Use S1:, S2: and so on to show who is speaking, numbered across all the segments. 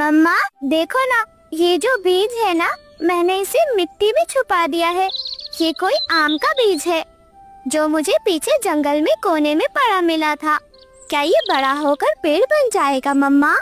S1: मम्मा देखो ना, ये जो बीज है ना, मैंने इसे मिट्टी में छुपा दिया है। ये कोई आम का बीज है जो मुझे पीछे जंगल में कोने में पड़ा मिला था। क्या ये बड़ा होकर पेड़ बन जाएगा मम्मा?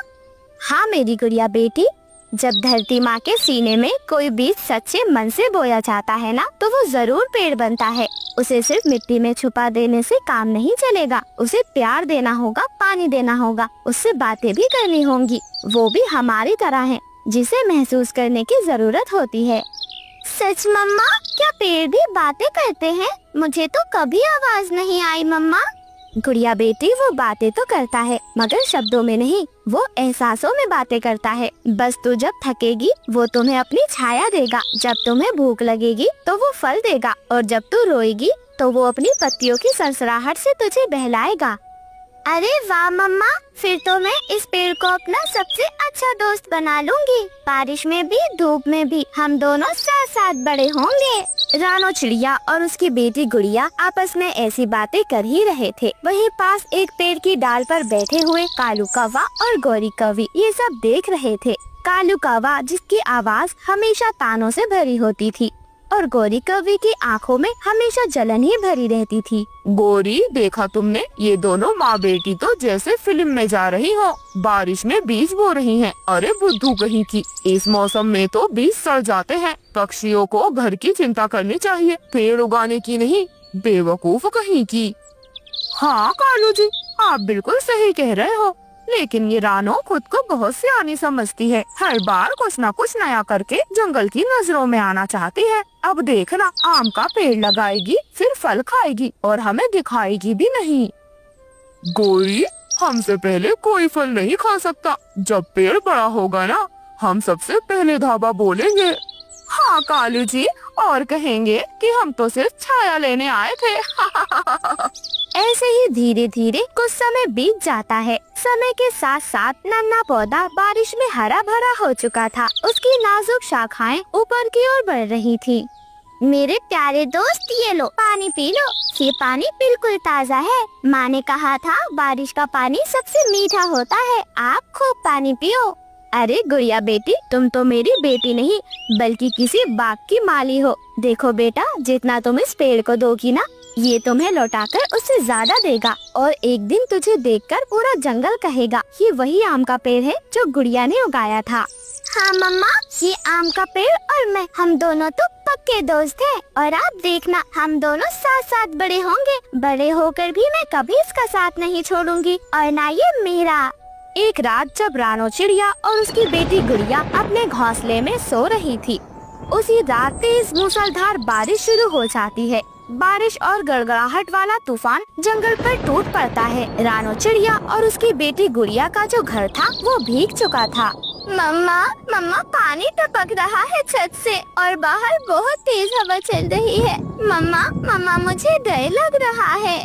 S1: हाँ मेरी गुड़िया बेटी, जब धरती माँ के सीने में कोई बीज सच्चे मन से बोया जाता है ना, तो वो जरूर पेड़ बनता है। उसे सिर्फ मिट्टी में छुपा देने से काम नहीं चलेगा। उसे प्यार देना होगा, पानी देना होगा, उससे बातें भी करनी होंगी। वो भी हमारी तरह है, जिसे महसूस करने की जरूरत होती है। सच मम्मा? क्या पेड़ भी बातें करते हैं? मुझे तो कभी आवाज नहीं आई मम्मा। गुड़िया बेटी, वो बातें तो करता है मगर शब्दों में नहीं, वो एहसासों में बातें करता है। बस तू जब थकेगी वो तुम्हें अपनी छाया देगा, जब तुम्हें भूख लगेगी तो वो फल देगा, और जब तू रोएगी तो वो अपनी पत्तियों की सरसराहट से तुझे बहलाएगा। अरे वाह मम्मा, फिर तो मैं इस पेड़ को अपना सबसे अच्छा दोस्त बना लूंगी। बारिश में भी धूप में भी हम दोनों साथ साथ बड़े होंगे। रानो चिड़िया और उसकी बेटी गुड़िया आपस में ऐसी बातें कर ही रहे थे। वहीं पास एक पेड़ की डाल पर बैठे हुए कालू कौवा और गौरी कौवी ये सब देख रहे थे। कालू कौवा, जिसकी आवाज हमेशा तानों से भरी होती थी, और गौरी कौवी की आंखों में हमेशा जलन ही भरी रहती थी।
S2: गौरी, देखा तुमने, ये दोनों माँ बेटी तो जैसे फिल्म में जा रही हो। बारिश में बीज बो रही हैं। अरे बुद्धू कहीं की, इस मौसम में तो बीज सड़ जाते हैं। पक्षियों को घर की चिंता करनी चाहिए, पेड़ उगाने की नहीं। बेवकूफ कहीं की। हाँ कालू जी, आप बिल्कुल सही कह रहे हो, लेकिन ये रानो खुद को बहुत सियानी समझती है। हर बार कुछ न कुछ नया करके जंगल की नजरों में आना चाहती है। अब देखना, आम का पेड़ लगाएगी, फिर फल खाएगी और हमें दिखाएगी भी नहीं। गौरी, हमसे पहले कोई फल नहीं खा सकता। जब पेड़ बड़ा होगा ना, हम सबसे पहले धाबा बोलेंगे। हाँ कालू जी, और कहेंगे कि हम तो सिर्फ छाया लेने आए थे।
S1: ऐसे ही धीरे धीरे कुछ समय बीत जाता है। समय के साथ साथ नन्हा पौधा बारिश में हरा भरा हो चुका था। उसकी नाजुक शाखाएं ऊपर की ओर बढ़ रही थी। मेरे प्यारे दोस्त, ये लो पानी पी लो। ये पानी बिल्कुल ताज़ा है। माँ ने कहा था बारिश का पानी सबसे मीठा होता है। आप खूब पानी पियो। अरे गुड़िया बेटी, तुम तो मेरी बेटी नहीं बल्कि किसी बाग की माली हो। देखो बेटा, जितना तुम इस पेड़ को दोगी ना, ये तुम्हें लौटाकर उससे ज्यादा देगा। और एक दिन तुझे देखकर पूरा जंगल कहेगा, ये वही आम का पेड़ है जो गुड़िया ने उगाया था। हाँ मम्मा, ये आम का पेड़ और मैं, हम दोनों तो पक्के दोस्त हैं। और आप देखना, हम दोनों साथ साथ बड़े होंगे। बड़े होकर भी मैं कभी इसका साथ नहीं छोड़ूंगी, और ना ये मेरा।
S2: एक रात जब रानो चिड़िया और उसकी बेटी गुड़िया अपने घोंसले में सो रही थी, उसी रात तेज मूसलाधार बारिश शुरू हो जाती है। बारिश और गड़गड़ाहट वाला तूफान जंगल पर टूट पड़ता है। रानो चिड़िया और उसकी बेटी गुड़िया का जो घर था वो भीग चुका था।
S1: मम्मा, मम्मा, पानी टपक रहा है छत से और बाहर बहुत तेज हवा चल रही है। मम्मा, मम्मा, मुझे डर लग रहा है।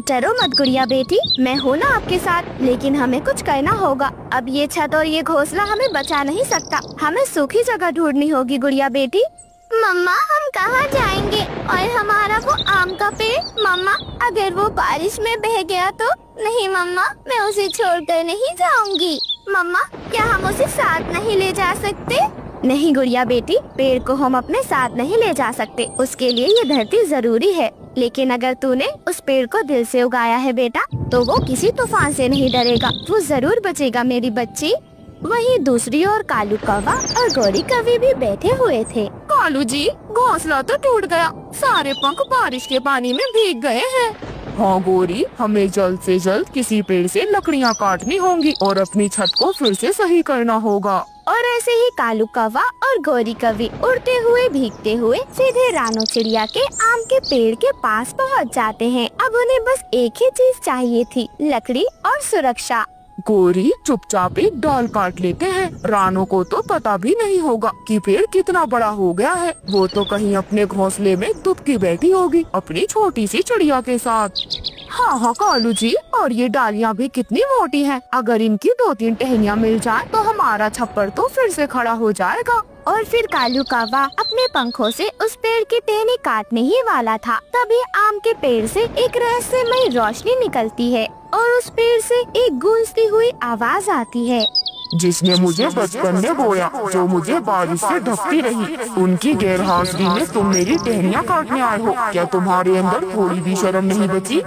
S2: डरो मत गुड़िया बेटी, मैं हूँ ना आपके साथ, लेकिन हमें कुछ करना होगा। अब ये छत और ये घोंसला हमें बचा नहीं सकता। हमें सूखी जगह ढूंढनी होगी गुड़िया बेटी।
S1: मम्मा, हम कहाँ जाएंगे? और हमारा वो आम का पेड़? मम्मा, अगर वो बारिश में बह गया तो? नहीं मम्मा, मैं उसे छोड़कर नहीं जाऊंगी। मम्मा, क्या हम उसे साथ नहीं ले जा सकते?
S2: नहीं गुड़िया बेटी, पेड़ को हम अपने साथ नहीं ले जा सकते। उसके लिए ये धरती जरूरी है। लेकिन अगर तूने उस पेड़ को दिल से उगाया है बेटा, तो वो किसी तूफान से नहीं डरेगा। वो जरूर बचेगा मेरी बच्ची। वहीं दूसरी ओर कालू कौवा और गौरी कौवी भी बैठे हुए थे। कालू जी, घोंसला तो टूट गया, सारे पंख बारिश के पानी में भीग गए हैं। हाँ गौरी, हमें जल्द से जल्द किसी पेड़ से लकड़ियाँ काटनी होंगी और अपनी छत को फिर से सही करना होगा।
S1: और ऐसे ही कालू कौवा और गौरी कौवी उड़ते हुए भीगते हुए सीधे रानो चिड़िया के आम के पेड़ के पास पहुँच जाते हैं। अब उन्हें बस एक ही चीज चाहिए थी, लकड़ी और सुरक्षा।
S2: गौरी, चुपचाप एक डाल काट लेते हैं। रानो को तो पता भी नहीं होगा कि पेड़ कितना बड़ा हो गया है। वो तो कहीं अपने घोंसले में दुबकी बैठी होगी अपनी छोटी सी चिड़िया के साथ। हाँ हाँ कालू जी, और ये डालियाँ भी कितनी मोटी हैं। अगर इनकी 2-3 टहनियाँ मिल जाए तो हमारा छप्पर तो फिर से खड़ा हो जाएगा।
S1: और फिर कालू कौवा अपने पंखों से उस पेड़ की टहनी काटने ही वाला था, तभी आम के पेड़ से एक रहस्यमयी रोशनी निकलती है और उस पेड़ से एक गूंजती हुई आवाज आती है।
S2: जिसने मुझे बचपन में बोया, जो मुझे बारिश से ढकती रही, उनकी गैर हाजिरी में तुम मेरी टहनियाँ काटने आए हो। क्या तुम्हारे अंदर थोड़ी भी शर्म नहीं बची?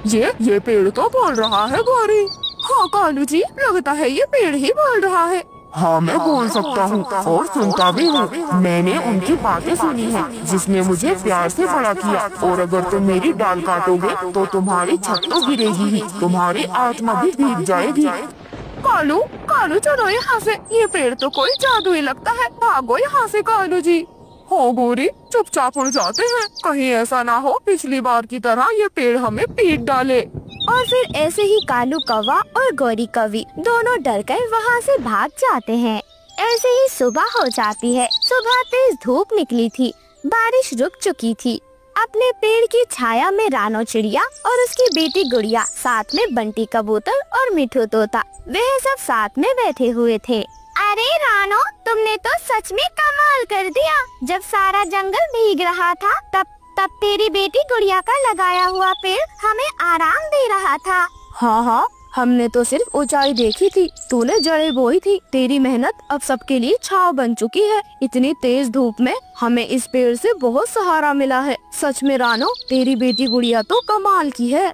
S2: ये पेड़ तो बोल रहा है गौरी। हाँ कालू जी, लगता है ये पेड़ ही बोल रहा है। हाँ मैं बोल सकता हूँ और सुनता भी हूँ। मैंने उनकी बातें सुनी है, जिसने मुझे प्यार से बड़ा किया। और अगर तुम मेरी डाल काटोगे तो तुम्हारी छत तो गिरेगी ही, तुम्हारी आत्मा भी भीग जाएगी। कालू कालू चलो यहाँ से, ये पेड़ तो कोई जादुई लगता है। भागो यहाँ से कालू जी। हो गौरी, चुपचाप उड़ जाते हैं, कहीं ऐसा ना हो पिछली बार की तरह ये पेड़ हमें पीट डाले।
S1: और फिर ऐसे ही कालू कौवा और गौरी कौवी दोनों डरकर वहाँ से भाग जाते हैं। ऐसे ही सुबह हो जाती है। सुबह तेज धूप निकली थी, बारिश रुक चुकी थी। अपने पेड़ की छाया में रानो चिड़िया और उसकी बेटी गुड़िया, साथ में बंटी कबूतर और मिठू तोता, वह सब साथ में बैठे हुए थे। अरे रानो, तुमने तो सच में कमाल कर दिया। जब सारा जंगल भीग रहा था तब तेरी बेटी गुड़िया का लगाया हुआ पेड़ हमें आराम दे रहा था।
S3: हाँ, हमने तो सिर्फ ऊंचाई देखी थी, तूने जड़ें बोई थी। तेरी मेहनत अब सबके लिए छाव बन चुकी है। इतनी तेज धूप में हमें इस पेड़ से बहुत सहारा मिला है। सच में रानो, तेरी बेटी गुड़िया तो कमाल की है।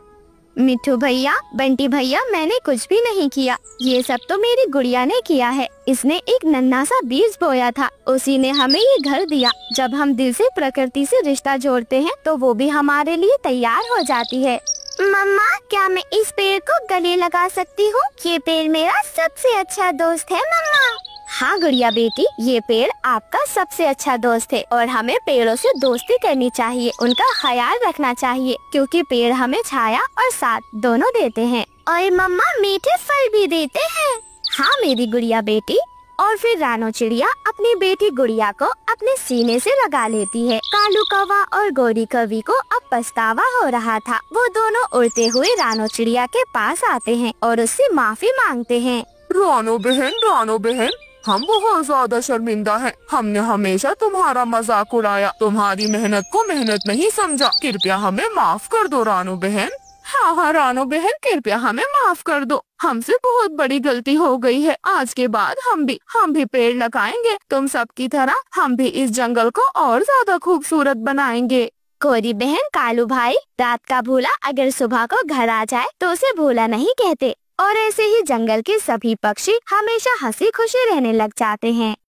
S1: मिठू भैया, बंटी भैया, मैंने कुछ भी नहीं किया। ये सब तो मेरी गुड़िया ने किया है। इसने एक नन्हा सा बीज बोया था, उसी ने हमें ये घर दिया। जब हम दिल से प्रकृति से रिश्ता जोड़ते हैं तो वो भी हमारे लिए तैयार हो जाती है। मम्मा, क्या मैं इस पेड़ को गले लगा सकती हूँ? ये पेड़ मेरा सबसे अच्छा दोस्त है मम्मा। हाँ गुड़िया बेटी, ये पेड़ आपका सबसे अच्छा दोस्त है और हमें पेड़ों से दोस्ती करनी चाहिए, उनका ख्याल रखना चाहिए, क्योंकि पेड़ हमें छाया और साथ दोनों देते हैं। और मम्मा, मीठे फल भी देते हैं। हाँ मेरी गुड़िया बेटी। और फिर रानो चिड़िया अपनी बेटी गुड़िया को अपने सीने से लगा लेती है। कालू कौवा और गौरी कौवी को अब पछतावा हो रहा था। वो दोनों उड़ते हुए रानो चिड़िया के पास आते हैं और उससे माफी मांगते हैं।
S2: रानो बहन, हम बहुत ज्यादा शर्मिंदा हैं। हमने हमेशा तुम्हारा मजाक उड़ाया, तुम्हारी मेहनत को मेहनत नहीं समझा। कृपया हमें माफ कर दो रानो बहन। हाँ रानो बहन, कृपया हमें माफ कर दो। हमसे बहुत बड़ी गलती हो गई है। आज के बाद हम भी पेड़ लगाएंगे। तुम सब की तरह हम भी इस जंगल को और ज्यादा खूबसूरत बनाएंगे।
S1: गौरी बहन, कालू भाई, रात का भूला अगर सुबह को घर आ जाए तो उसे भूला नहीं कहते। और ऐसे ही जंगल के सभी पक्षी हमेशा हंसी खुशी रहने लग जाते हैं।